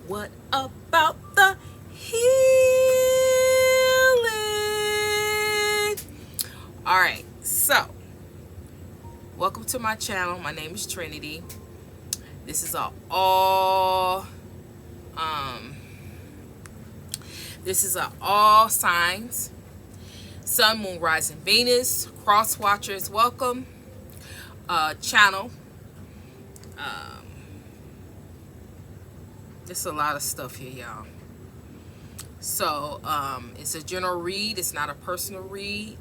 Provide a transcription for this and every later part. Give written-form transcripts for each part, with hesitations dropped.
What about the healing? All right, so welcome to my channel. My name is Trinity. This is um all signs, Sun, Moon, Rising, Venus, Cross Watchers. Welcome channel. Um, there's a lot of stuff here, y'all. So it's a general read. It's not a personal read.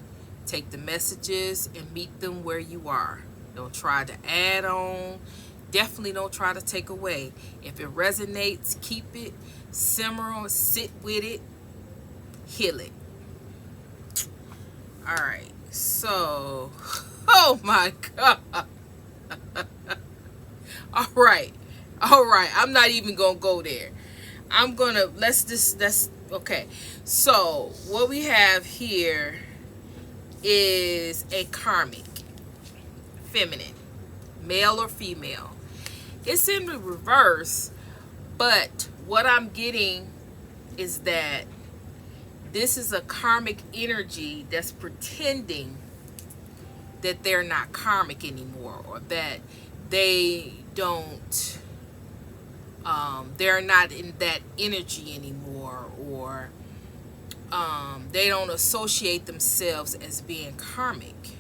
Take the messages and meet them where you are. Don't try to add on. Definitely don't try to take away. If it resonates, keep it, simmer on, sit with it, heal it. All right. So, oh my God. All right. All right. I'm not even going to go there. Let's okay. So what we have here is a karmic, feminine, male or female. It's in the reverse, but what I'm getting is that this is a karmic energy that's pretending that they're not karmic anymore, or that they don't they're not in that energy anymore, or they don't associate themselves as being karmic.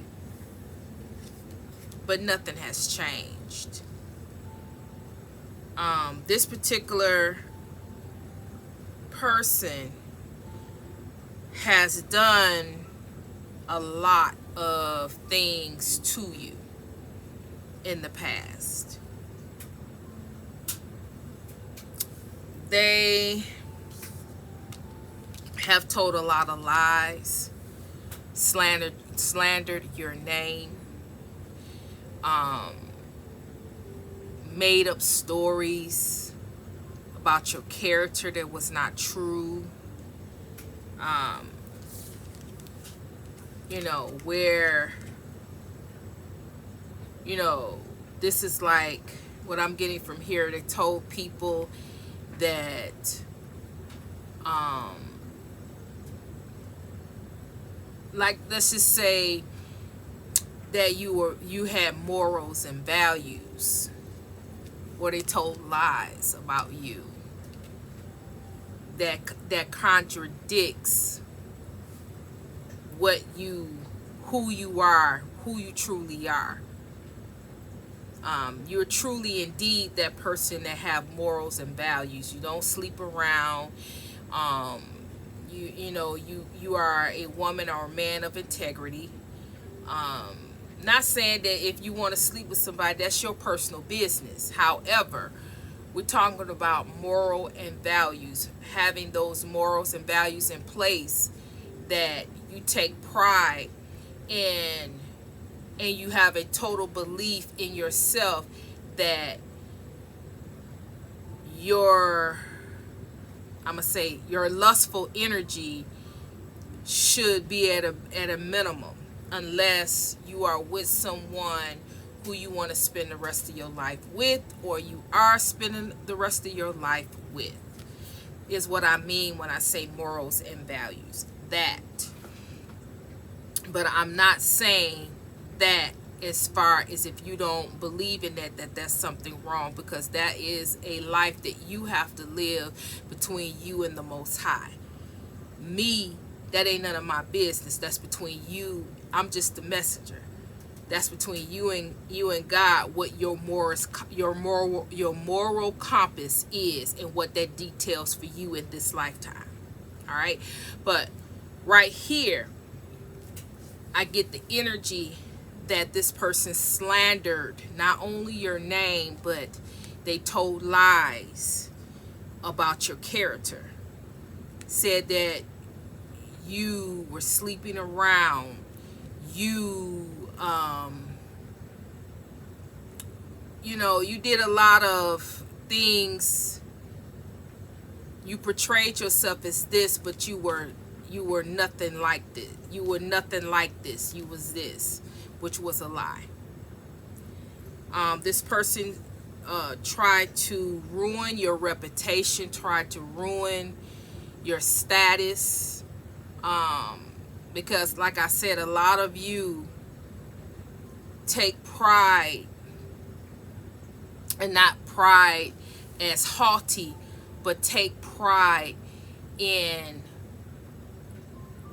But nothing has changed. This particular person has done a lot of things to you in the past. They have told a lot of lies, slandered your name, made up stories about your character that was not true. Where this is like what I'm getting from here. They told people that like, let's just say that you had morals and values, or they told lies about you that contradicts who you are, who you truly are. You're truly indeed that person that have morals and values. You don't sleep around. You are a woman or a man of integrity. Not saying that if you want to sleep with somebody, that's your personal business. However, we're talking about moral and values, having those morals and values in place, that you take pride in, and you have a total belief in yourself that your lustful energy should be at a minimum, unless you are with someone who you want to spend the rest of your life with, or you are spending the rest of your life with, is what I mean when I say morals and values. That. But I'm not saying that as far as if you don't believe in that's something wrong, because that is a life that you have to live between you and the Most High. Me, that ain't none of my business. That's between you. I'm just the messenger. That's between you and God, what your moral compass is, and what that details for you in this lifetime. All right? But right here, I get the energy that this person slandered not only your name, but they told lies about your character. Said that you were sleeping around. You did a lot of things. You portrayed yourself as this, but you were nothing like this. You were nothing like this. You was this, which was a lie. This person try to ruin your reputation, try to ruin your status. Because like I said, a lot of you take pride, and not pride as haughty, but take pride in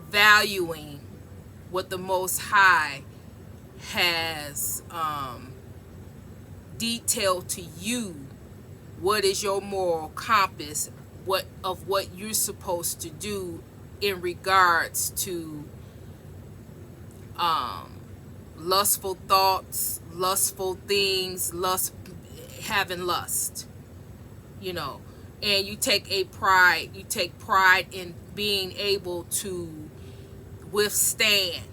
valuing what the Most High has detailed to you. What is your moral compass, what you're supposed to do in regards to lustful thoughts, lustful things, having lust, and you take pride in being able to withstand.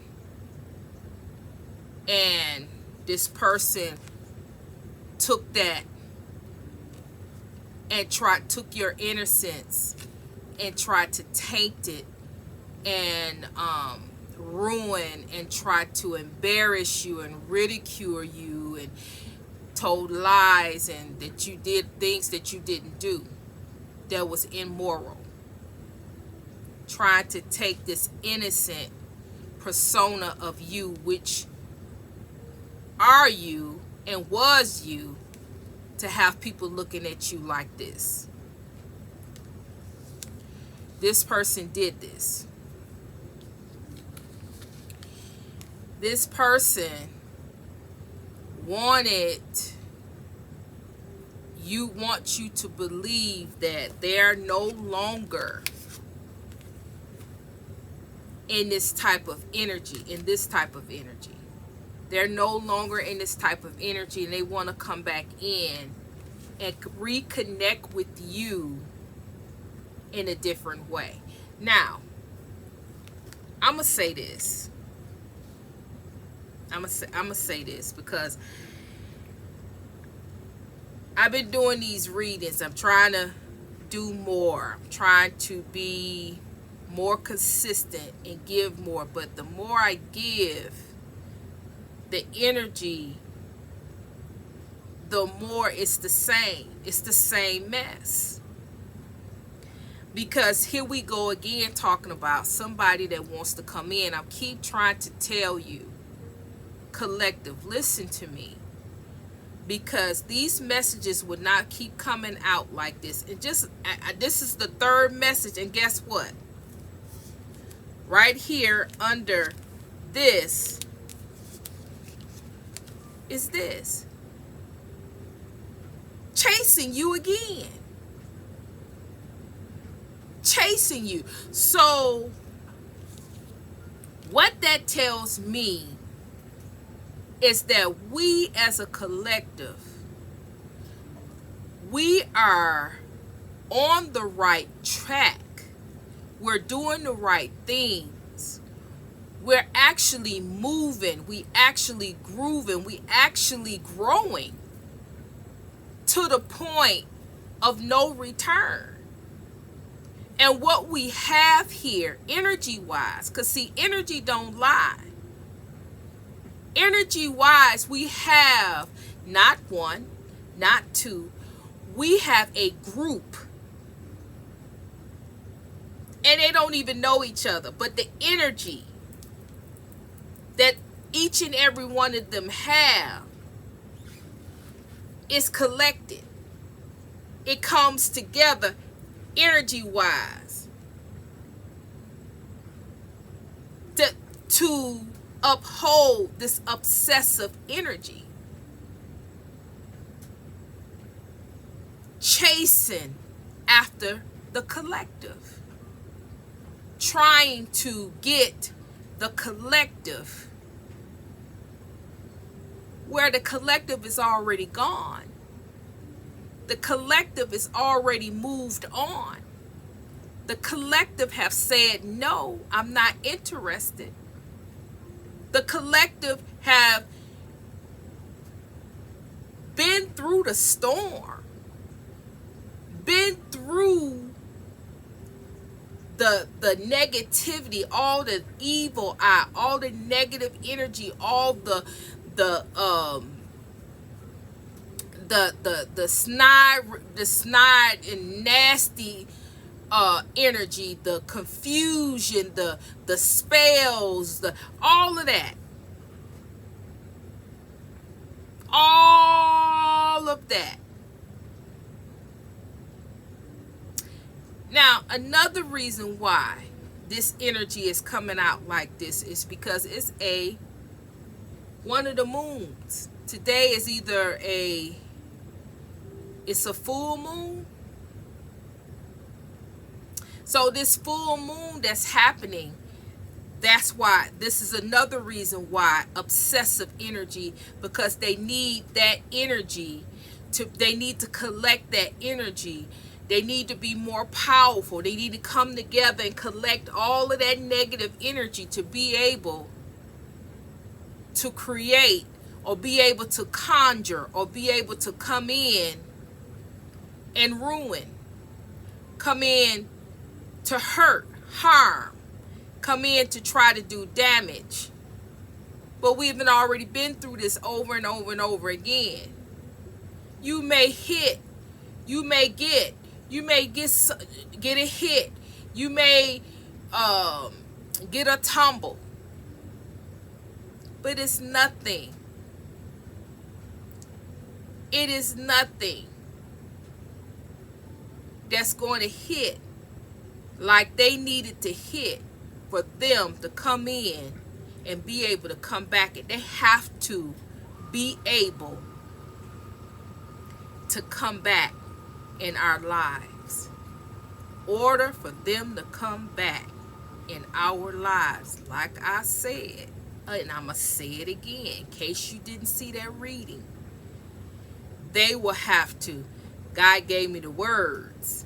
And this person took that and took your innocence and tried to taint it and ruin and tried to embarrass you and ridicule you and told lies, and that you did things that you didn't do that was immoral. Trying to take this innocent persona of you, which are you and was you, to have people looking at you like this. This person did this. This person wants you to believe that they're no longer in this type of energy, They're no longer in this type of energy, and they want to come back in and reconnect with you in a different way. Now, I'm going to say this. I'm gonna say this because I've been doing these readings. I'm trying to do more. I'm trying to be more consistent and give more. But the more I give, the energy, the more it's the same. It's the same mess. Because here we go again, talking about somebody that wants to come in. I keep trying to tell you, collective, listen to me, because these messages would not keep coming out like this. And this is the third message, and guess what? Right here under this is this. Chasing you again. Chasing you. So what that tells me is that we as a collective, we are on the right track. We're doing the right things. We're actually moving. We actually grooving. We actually growing to the point of no return. And what we have here, energy-wise, because see, energy don't lie. Energy-wise, we have not one, not two. We have a group. And they don't even know each other. But the energy that each and every one of them have is collected. It comes together energy-wise to uphold this obsessive energy, chasing after the collective, trying to get the collective where the collective is already gone. The collective is already moved on. The collective have said, no, I'm not interested. The collective have been through the storm, been through the negativity, all the evil eye, all the negative energy, all the the snide and nasty energy, the confusion, the spells, all of that. All of that. Now, another reason why this energy is coming out like this is because it's one of the moons. Today is either it's a full moon. So this full moon that's happening, that's why this is another reason why obsessive energy, because they need that energy they need to collect that energy. They need to be more powerful. They need to come together and collect all of that negative energy to be able to create, or be able to conjure, or be able to come in and ruin, come in to hurt, harm, come in to try to do damage. But we've already been through this over and over and over again. You may hit, you may get a hit, you may get a tumble, but it's nothing. It is nothing that's going to hit like they needed to hit for them to come in and be able to come back. And they have to be able to come back in our lives. Order for them to come back in our lives, like I said, and I'm going to say it again in case you didn't see that reading. They will have to. God gave me the words.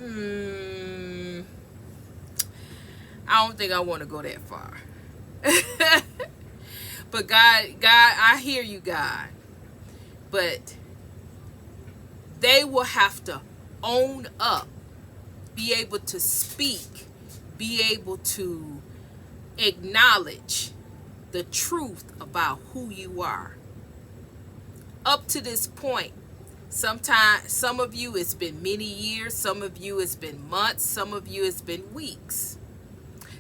I don't think I want to go that far. But God, I hear you, God. But they will have to own up, be able to speak, be able to acknowledge the truth about who you are. Up to this point, sometimes, some of you it's been many years, some of you it's been months, some of you it's been weeks,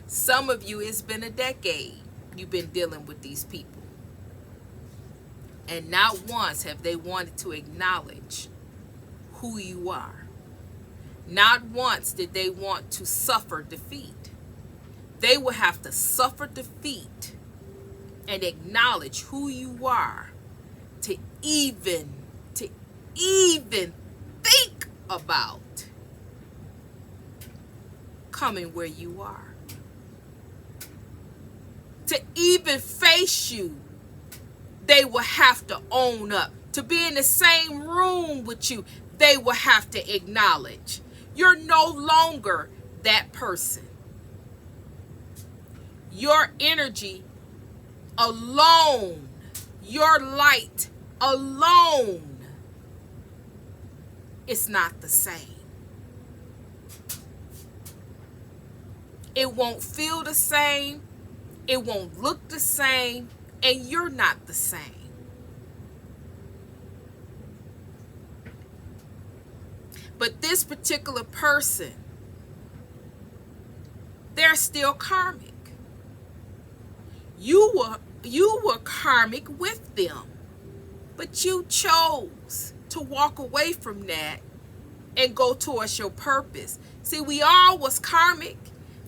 some of you it's been a decade you've been dealing with these people. And not once have they wanted to acknowledge who you are. Not once did they want to suffer defeat. They will have to suffer defeat and acknowledge who you are to even think about coming where you are. To even face you, they will have to own up. To be in the same room with you, they will have to acknowledge you're no longer that person. Your energy alone, your light alone, it's not the same. It won't feel the same. It won't look the same. And you're not the same. But this particular person, they're still karmic. You were karmic with them. But you chose to walk away from that and go towards your purpose. See, we all was karmic.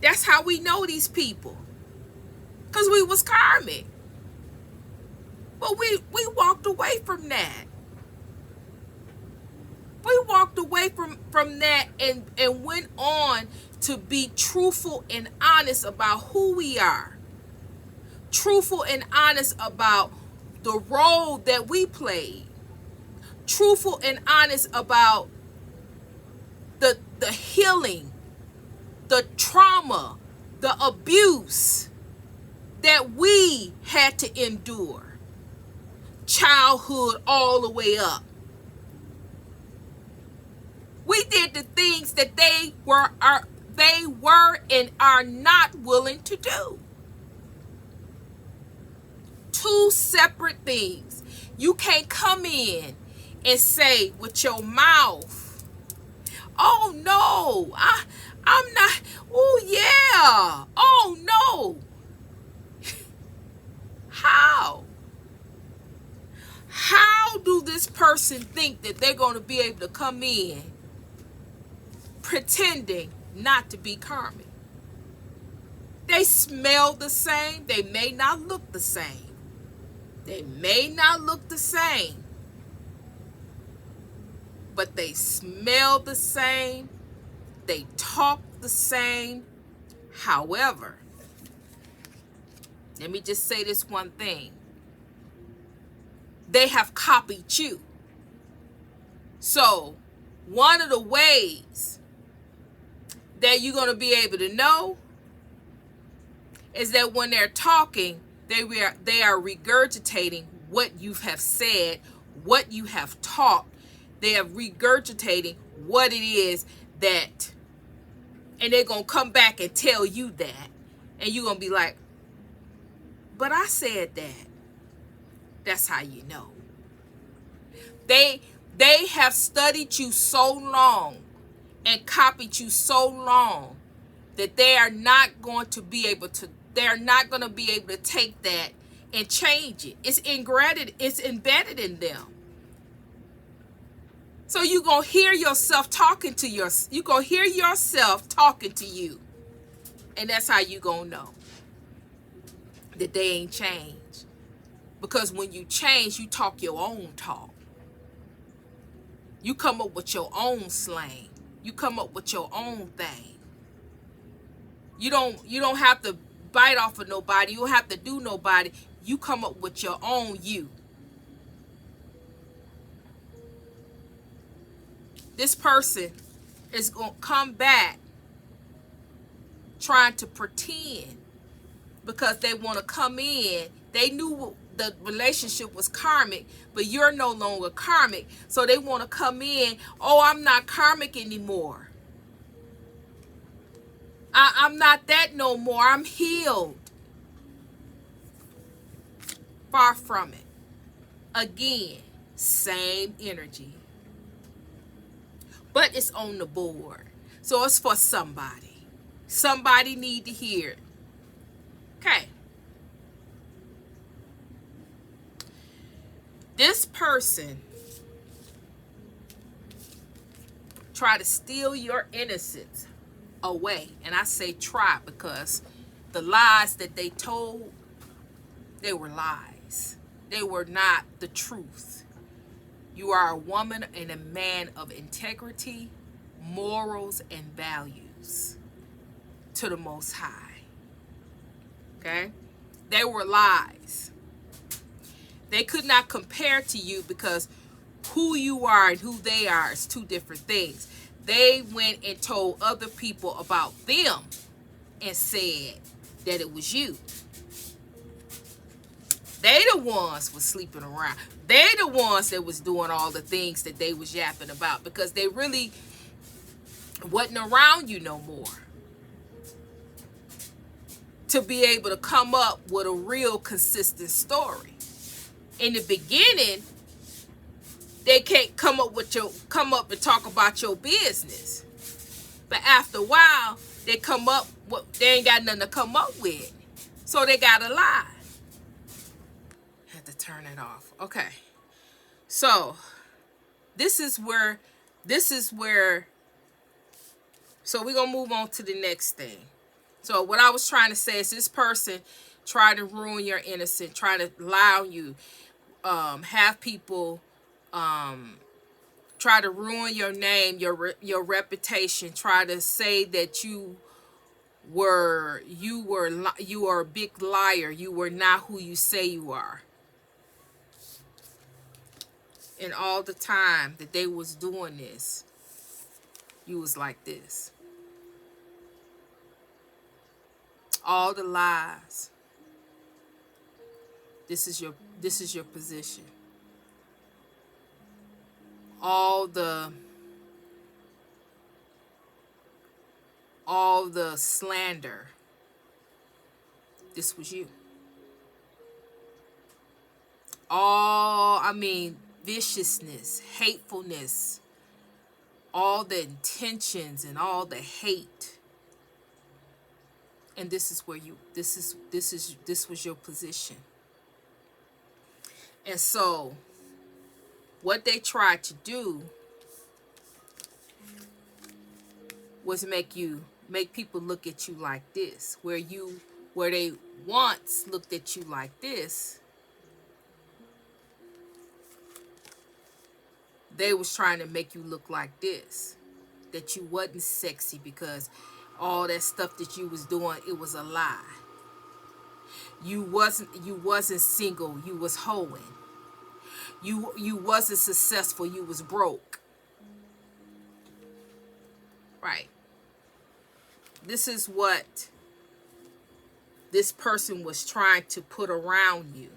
That's how we know these people. Because we was karmic. But we walked away from that. We walked away from that and went on to be truthful and honest about who we are. Truthful and honest about the role that we played. Truthful and honest about the healing, the trauma, the abuse that we had to endure. Childhood all the way up. We did the things that they were and are not willing to do. Two separate things. You can't come in and say with your mouth, oh no, I'm not, oh yeah, oh no. How? How do this person think that they're going to be able to come in pretending not to be karmic? They smell the same. They may not look the same. They may not look the same, but they smell the same. They talk the same. However, let me just say this one thing. They have copied you. So, one of the ways that you're going to be able to know is that when they're talking, they are regurgitating what you have said, what you have taught. They are regurgitating what it is that, and they're going to come back and tell you that. And you're going to be like, but I said that. That's how you know. They have studied you so long and copied you so long that they're not going to be able to take that and change it. It's embedded in them. So you're going to hear yourself talking to you. And that's how you going to know that they ain't changed. Because when you change, you talk your own talk. You come up with your own slang. You come up with your own thing. You don't have to bite off of nobody. You don't have to do nobody. You come up with your own you. This person is going to come back trying to pretend because they want to come in. They knew the relationship was karmic, but you're no longer karmic. So they want to come in, oh, I'm not karmic anymore. I'm not that no more. I'm healed. Far from it. Again, same energy. But it's on the board. So it's for somebody. Somebody need to hear it. Okay. This person try to steal your innocence away. And I say try because the lies that they told, they were lies. They were not the truth. You are a woman and a man of integrity, morals, and values to the Most High. Okay? They were lies. They could not compare to you because who you are and who they are is two different things. They went and told other people about them and said that it was you. They the ones was sleeping around. They the ones that was doing all the things that they was yapping about because they really wasn't around you no more to be able to come up with a real consistent story. In the beginning, they can't come up and talk about your business. But after a while, they ain't got nothing to come up with. So they gotta lie. Had to turn it off. Okay. So this is where so we're gonna move on to the next thing. So what I was trying to say is this person tried to ruin your innocence, try to lie on you, have people try to ruin your name, your reputation, try to say that you are a big liar, you were not who you say you are. And all the time that they was doing this, you was like this. All the lies. This is your position. All the slander. This was you. viciousness, hatefulness, all the intentions and all the hate. And this is where this was your position. And so what they tried to do was make people look at you like this, where they once looked at you like this. They was trying to make you look like this, that you wasn't sexy because all that stuff that you was doing, it was a lie. You wasn't single, you was hoeing. You wasn't successful, you was broke. Right. This is what this person was trying to put around you.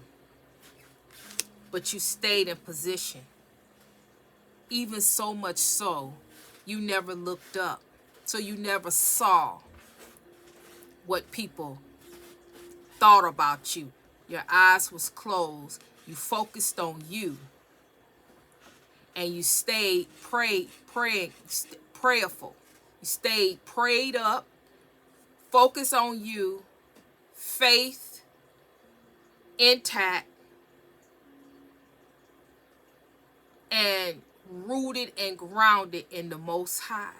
But you stayed in position. Even so much so, you never looked up. So you never saw what people thought about you. Your eyes was closed. You focused on you. And you stayed prayerful. You stayed prayed up, focus on you, faith intact, and rooted and grounded in the Most High.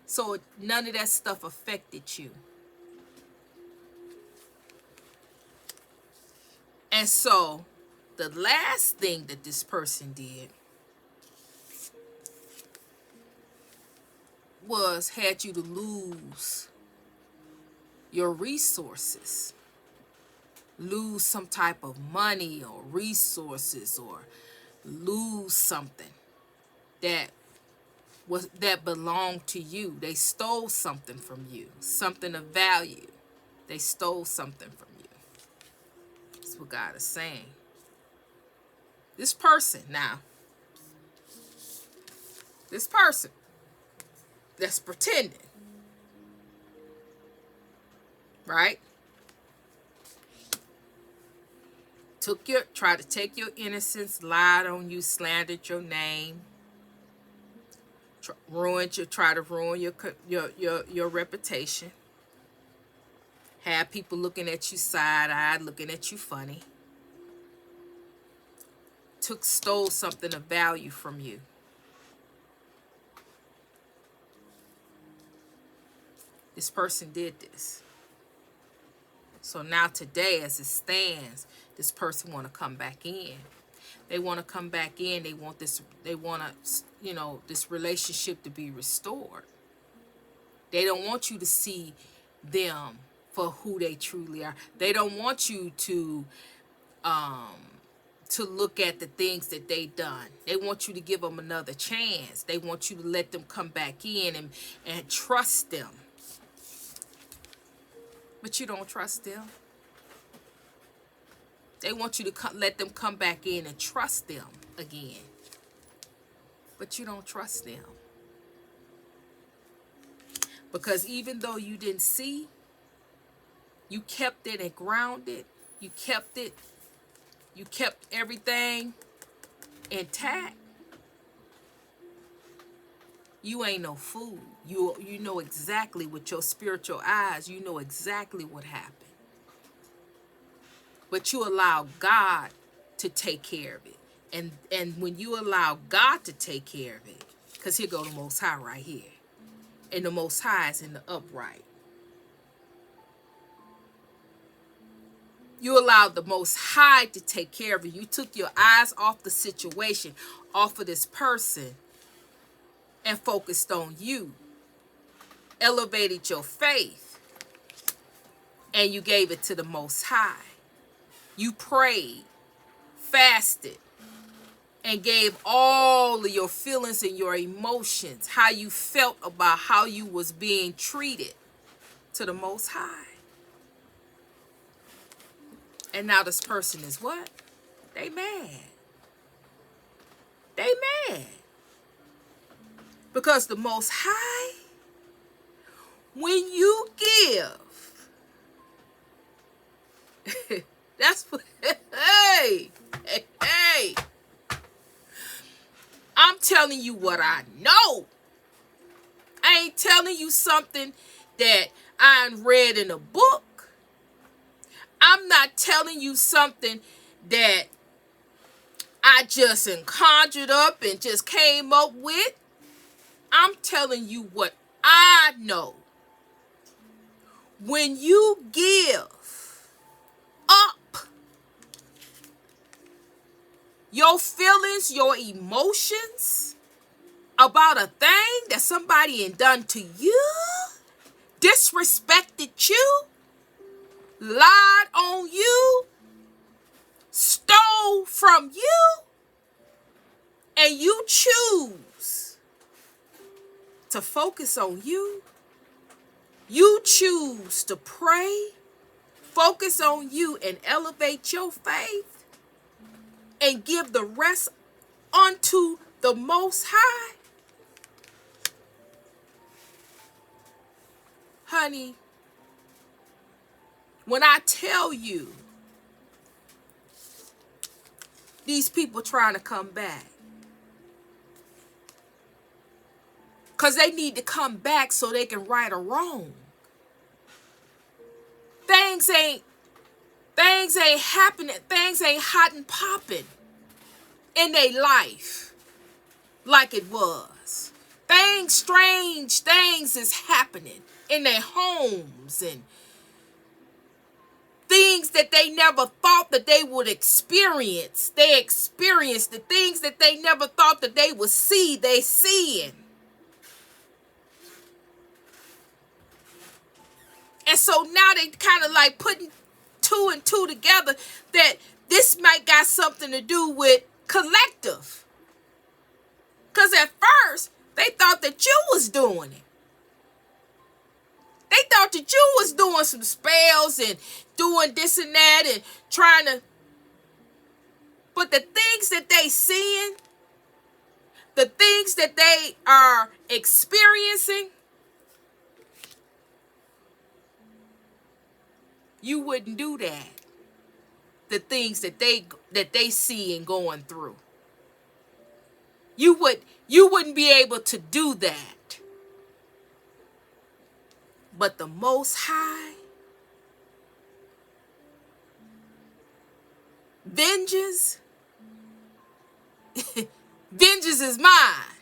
So none of that stuff affected you. And so the last thing that this person did was had you to lose your resources, lose some type of money or resources, or lose something that belonged to you. They stole something from you, something of value. They stole something from you. That's what God is saying. This person now, this person that's pretending, right? Tried to take your innocence, lied on you, slandered your name, try to ruin your reputation, had people looking at you side-eyed, looking at you funny, stole something of value from you. This person did this. So now today, as it stands, this person want to come back in. They want to come back in. They want this relationship to be restored. They don't want you to see them for who they truly are. They don't want you to look at the things that they done. They want you to give them another chance. They want you to let them come back in and trust them. But you don't trust them. They want you to let them come back in and trust them again. But you don't trust them. Because even though you didn't see, you kept it and grounded. You kept it. You kept everything intact. You ain't no fool. You know exactly with your spiritual eyes. You know exactly what happened. But you allow God to take care of it. And when you allow God to take care of it, because here go the Most High right here. And the Most High is in the upright. You allowed the Most High to take care of it. You took your eyes off the situation, off of this person, and focused on you. Elevated your faith. And you gave it to the Most High. You prayed, fasted, and gave all of your feelings and your emotions, how you felt about how you was being treated, to the Most High. And now this person is what? They mad. They mad. Because the Most High, when you give, that's what Hey, hey, hey. I'm telling you what I know. I ain't telling you something that I read in a book. I'm not telling you something that I just conjured up and just came up with. I'm telling you what I know. When you give up your feelings, your emotions about a thing that somebody had done to you, disrespected you, lied on you, stole from you, and you choose to focus on you, you choose to pray, focus on you and elevate your faith and give the rest unto the Most High, honey, when I tell you these people trying to come back, because they need to come back so they can right a wrong. Things ain't happening. Things ain't hot and popping in their life like it was. Strange things is happening in their homes, and things that they never thought that they would experience. They experience the things that they never thought that they would see. They seeing. And so now they kind of like putting two and two together that this might got something to do with collective. Because at first, they thought that you was doing it. They thought that you was doing some spells and doing this and that and trying to. But the things that they seeing, the things that they are experiencing, you wouldn't do that. The things that they see and going through. You wouldn't be able to do that. But the Most High, vengeance is mine.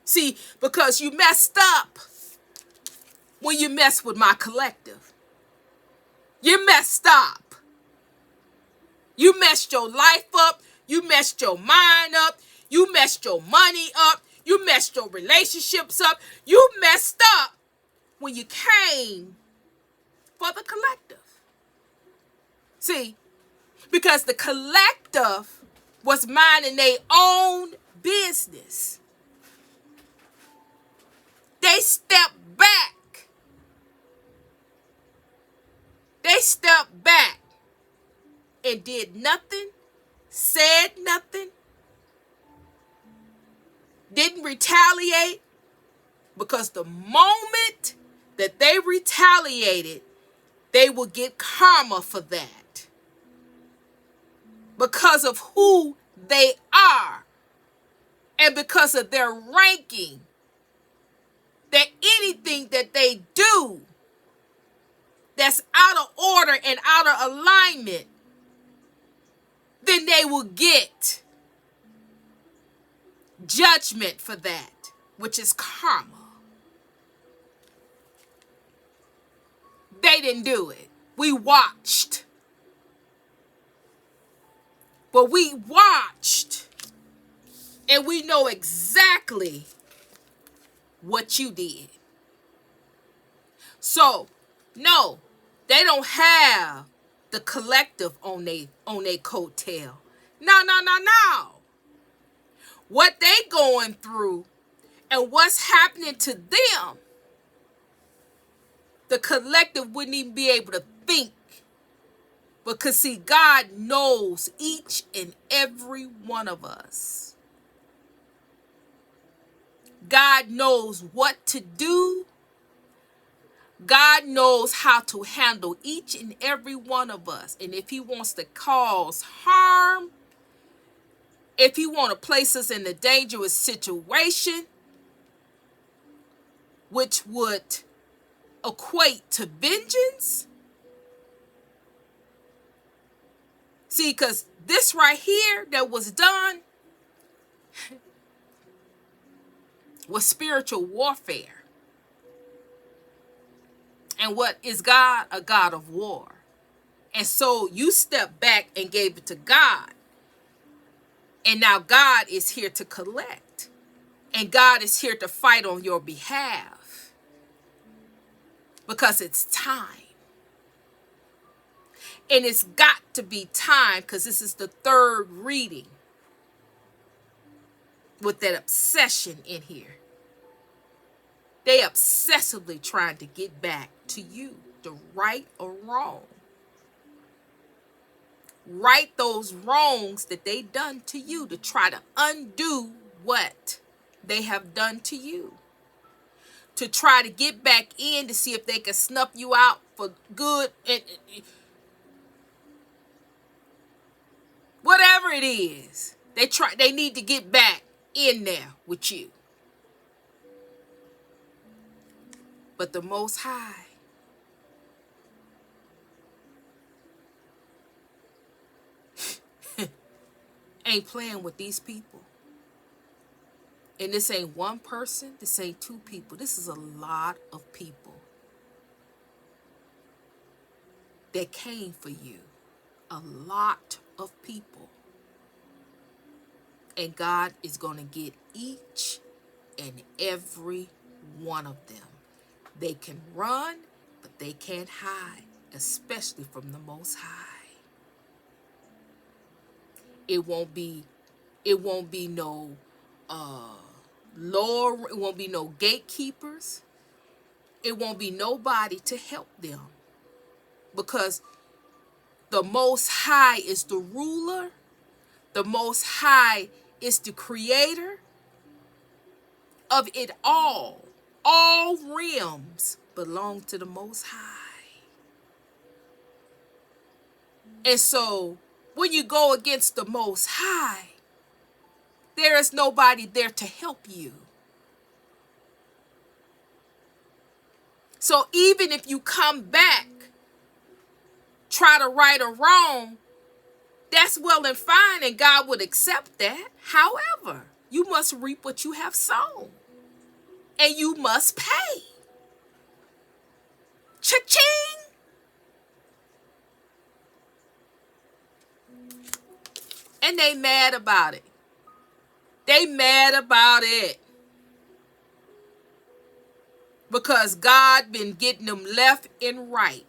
See, because you messed up when you mess with my collective. You messed up. You messed your life up. You messed your mind up. You messed your money up. You messed your relationships up. You messed up when you came for the collective. See, because the collective was minding their own business. They stepped back. They stepped back and did nothing, said nothing, didn't retaliate, because the moment that they retaliated, they will get karma for that. Because of who they are and because of their ranking, that anything that they do that's out of order and out of alignment, then they will get judgment for that, which is karma. They didn't do it. We watched. But we watched, and we know exactly what you did. So, no, they don't have the collective on they coattail. No. What they going through and what's happening to them, the collective wouldn't even be able to think. Because see, God knows each and every one of us. God knows what to do. God knows how to handle each and every one of us. And if he wants to cause harm, if he wants to place us in a dangerous situation, which would equate to vengeance. See, because this right here that was done was spiritual warfare. And what is God? A God of war. And so you step back and gave it to God. And now God is here to collect. And God is here to fight on your behalf. Because it's time. And it's got to be time, because this is the third reading with that obsession in here. They obsessively trying to get back to you, the right or wrong. Right those wrongs that they done to you, to try to undo what they have done to you. To try to get back in to see if they can snuff you out for good. And whatever it is, they need to get back in there with you. But the Most High ain't playing with these people. And this ain't one person, this ain't two people. This is a lot of people that came for you. A lot of people. And God is going to get each and every one of them. They can run, but they can't hide, especially from the Most High. It won't be no lower, it won't be no gatekeepers. It won't be nobody to help them. Because the Most High is the ruler. The Most High is the creator of it all. All realms belong to the Most High. And so, when you go against the Most High, there is nobody there to help you. So even if you come back, try to right or wrong, that's well and fine, and God would accept that. However, you must reap what you have sown. And you must pay. Cha-ching! And they mad about it. They mad about it. Because God been getting them left and right.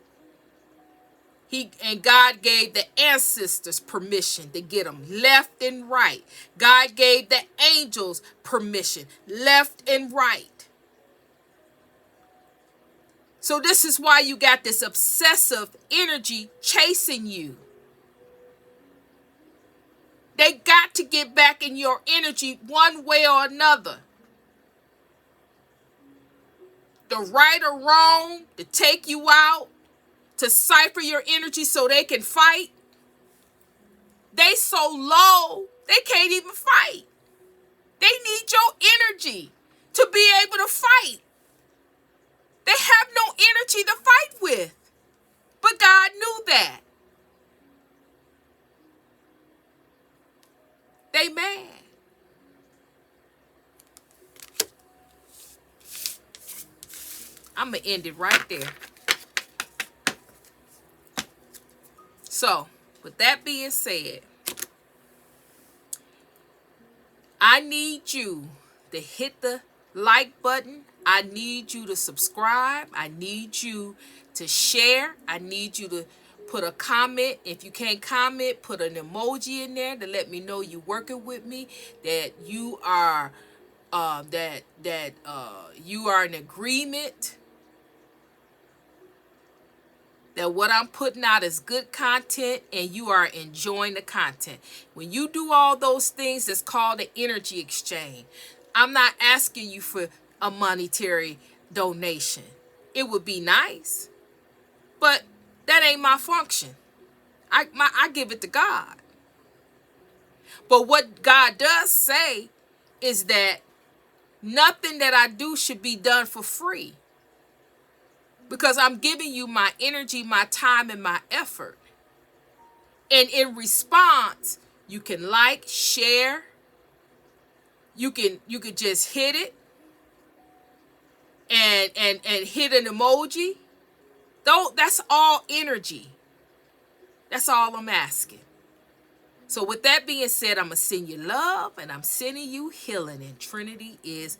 And God gave the ancestors permission to get them left and right. God gave the angels permission, left and right. So this is why you got this obsessive energy chasing you. They got to get back in your energy one way or another. The right or wrong, to take you out, to cipher your energy so they can fight. They so low, they can't even fight. They need your energy to be able to fight. They have no energy to fight with. But God knew that. They mad. I'm going to end it right there. So, with that being said, I need you to hit the like button. I need you to subscribe. I need you to share. I need you to put a comment. If you can't comment, put an emoji in there to let me know you're working with me, that you are you are in agreement, that what I'm putting out is good content and you are enjoying the content. When you do all those things, it's called an energy exchange. I'm not asking you for a monetary donation. It would be nice, but that ain't my function. I give it to God. But what God does say is that nothing that I do should be done for free, because I'm giving you my energy, my time, and my effort. And in response, you can like, share, you could just hit it and hit an emoji. Though that's all energy. That's all I'm asking. So with that being said, I'm going to send you love and I'm sending you healing. And Trinity is